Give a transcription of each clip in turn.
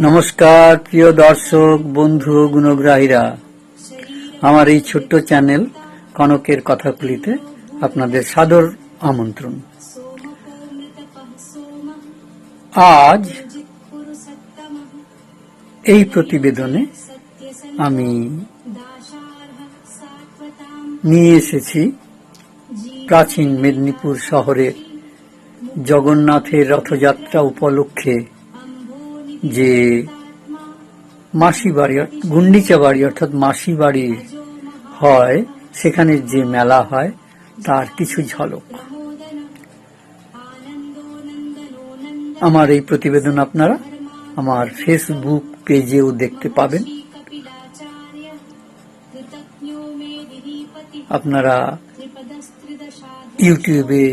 নমস্কার প্রিয় দর্শক বন্ধু ও গুণগ্রাহীরা, আমার এই ছোট্ট চ্যানেল কনকের কথাগুলিতে আপনাদের সাদর আমন্ত্রণ। আজ এই প্রতিবেদনে আমি নিয়ে এসেছি প্রাচীন মেদিনীপুর শহরের জগন্নাথের রথযাত্রা উপলক্ষে যে মাসি বাড়ি গুন্ডিচা বাড়ি অর্থাৎ মাসি বাড়ি হয়, সেখানে যে মেলা হয় তার কিছু ঝলক। আমার এই প্রতিবেদন আপনারা আমার ফেসবুক পেজেও দেখতে পাবেন। আপনারা ইউটিউবে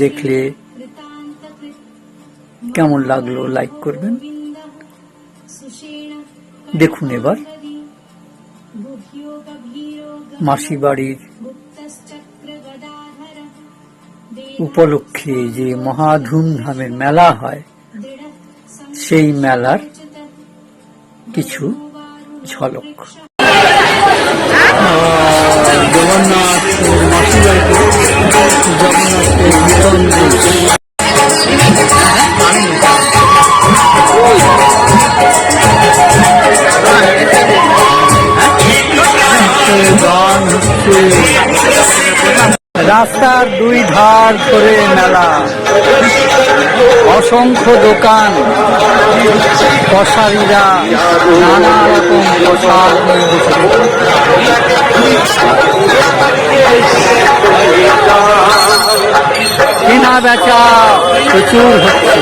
দেখলে কেমন লাগলো লাইক করবেন। দেখুন এবার মাসি বাড়ির উপলক্ষে যে মহা ধুমধামের মেলা হয়, সেই মেলার কিছু ঝলক। জগন্নাথের মাসি বাড়িতে রাস্তার দুই ধার ধরে মেলা, অসংখ্য দোকান, কসারিরা নানা রকম পোশাক কেনা বেচা প্রচুর হচ্ছে।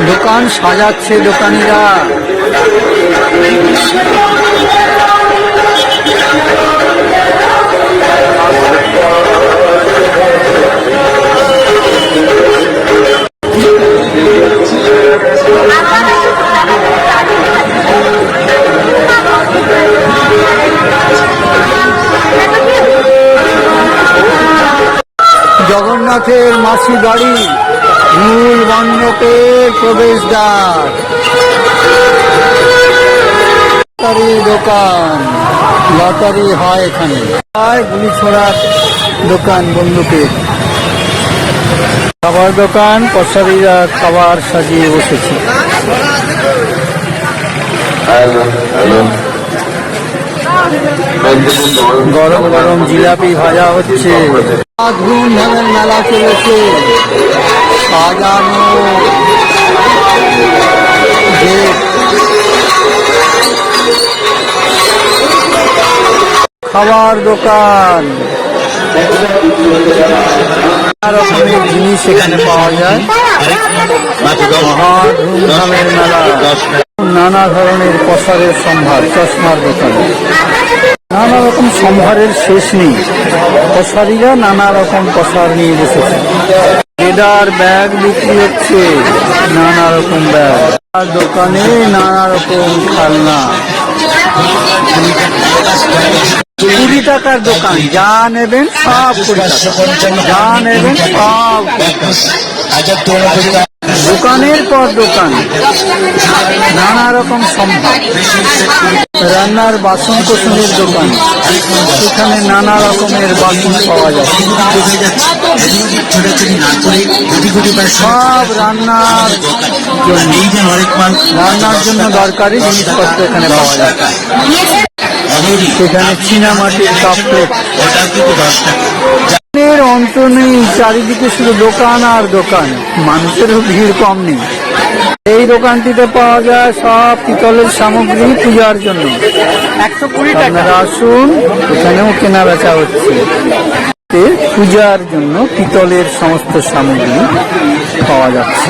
দোকান সাজাচ্ছে দোকানিরা। জগন্নাথের মাসি বাড়ি মূল মণ্ডপের প্রবেশদ্বার, লটারি দোকান, লটারি হয় এখানে, গুলি ছোড়ার দোকান, বন্দুকের খাবার দোকান, কসারিরা খাবার সাজিয়ে বসেছে। গরম গরম জিলাপি ভাজা হচ্ছে। ধুমধামের মেলা চলেছে, সাজানো খাবার দোকান, নানা রকমের জিনিস এখানে পাওয়া যায়। ধুমধামের মেলা, নানা ধরনের কসারের সম্ভার, চশমার দোকান, নানা রকম সম্ভারের শেষ নেই। কসারিরা নানা রকম কসার নিয়ে বসেছে। লেদার ব্যাগ বিক্রি হচ্ছে, নানা রকম ব্যাগ, আর দোকানে নানা রকম খেলনা। 20 টাকার দোকান, যা নেবেন সব 20 টাকা, যা নেবেন সব। দোকানের পর দোকান, নানা রকম সম্ভার। রান্নার বাসন কোসনের দোকান, সেখানে নানা রকমের বাসন পাওয়া যায়। সব রান্নার জন্য দরকারি জিনিসপত্র এখানে পাওয়া যায়। সেখানে চীনামাটির কাপ প্লেট, অন্ত নেই। চারিদিকে শুধু দোকান আর দোকান, মানুষেরও ভিড় কম নেই। এই দোকানটিতে পাওয়া যায় সব পিতলের সামগ্রী পূজার জন্য। 120 টাকা। আসুন, এখানেও কেনা বেচা হচ্ছে। পূজার জন্য পিতলের সমস্ত সামগ্রী পাওয়া যাচ্ছে।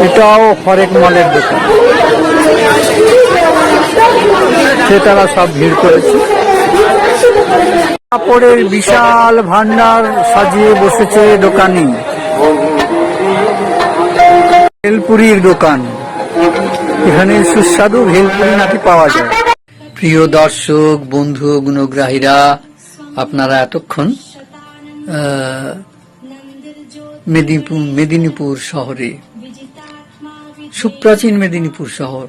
এটাও হরেক মালের দোকান, ক্রেতারা সব ভিড় করেছে। কাপড়ের বিশাল ভান্ডার সাজিয়ে বসেছে দোকানি। ভেলপুরির দোকান, এখানে সুস্বাদু ভেলপুরি নাকি পাওয়া যায়। প্রিয় দর্শক, বন্ধু, গুণগ্রাহীরা, আপনারা এতক্ষণ মেদিনীপুর শহরে, সুপ্রাচীন মেদিনীপুর শহর,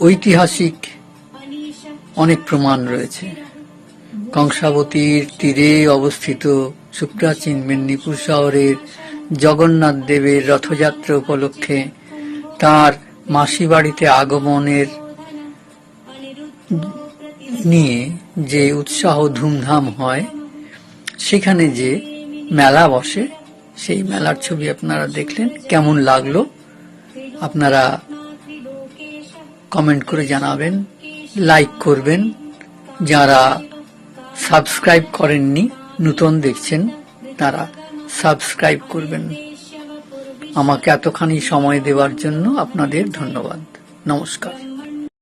ঐতিহাসিক অনেক প্রমাণ রয়েছে। কংসাবতীর তীরে অবস্থিত সুপ্রাচীন মেদিনীপুর শহরের জগন্নাথ দেবের রথযাত্রা উপলক্ষে তার মাসি বাড়িতে আগমনের নিয়ে যে উৎসাহ ধুমধাম হয়, সেখানে যে মেলা বসে, সেই মেলার ছবি আপনারা দেখলেন। কেমন লাগলো আপনারা কমেন্ট করে জানাবেন, লাইক করবেন। যারা সাবস্ক্রাইব করেননি, নতুন দেখছেন, তারা সাবস্ক্রাইব করবেন। আমাকে এতখানি সময় দেওয়ার জন্য আপনাদের ধন্যবাদ। নমস্কার।